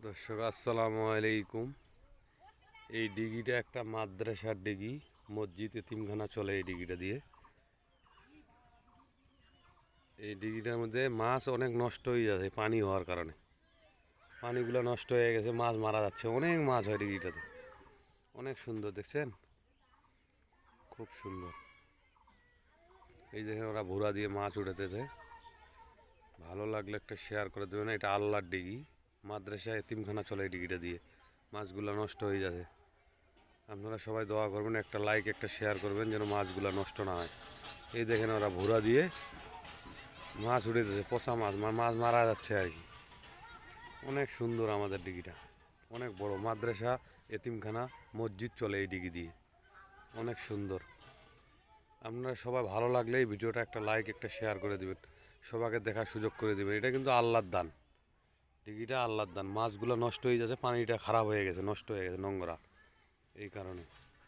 দর্শক আসসালামু আলাইকুম। এই ডিগিটা একটা মাদ্রাসার ডিগি, মসজিদ এতিমখানা চলে এই ডিগিটা দিয়ে। এই ডিগিটার মধ্যে মাছ অনেক নষ্ট হয়ে যাচ্ছে পানি হওয়ার কারণে। পানিগুলো নষ্ট হয়ে গেছে, মাছ মারা যাচ্ছে, অনেক মাছ হয় ডিগিটাতে। অনেক সুন্দর দেখছেন, খুব সুন্দর। এই দেখেন ওরা ভুরা দিয়ে মাছ উঠাতেছে। ভালো লাগলে একটা শেয়ার করে দেবেন। এটা আল্লাহর ডিগি, মাদ্রাসা এতিমখানা চলে এই ডিগিটা দিয়ে। মাছগুলো নষ্ট হয়ে যাবে। আপনারা সবাই দোয়া করবেন, একটা লাইক একটা শেয়ার করবেন যেন মাছগুলো নষ্ট না হয়। এই দেখেন ওরা ভুরা দিয়ে মাছ উঠে দিচ্ছে, পচা মাছ, মাছ মারা যাচ্ছে আর কি। অনেক সুন্দর আমাদের ডিগিটা, অনেক বড়। মাদ্রাসা এতিমখানা মসজিদ চলে এই ডিগি দিয়ে, অনেক সুন্দর। আপনারা সবাই ভালো লাগলে এই ভিডিওটা একটা লাইক একটা শেয়ার করে দেবেন, সবাইকে দেখার সুযোগ করে দেবেন। এটা কিন্তু আল্লাহর দান, ডিগিটা আল্লাহর দান। মাছগুলো নষ্ট হয়ে যাচ্ছে, পানিটা খারাপ হয়ে গেছে, নষ্ট হয়ে গেছে, নোংরা, এই কারণে।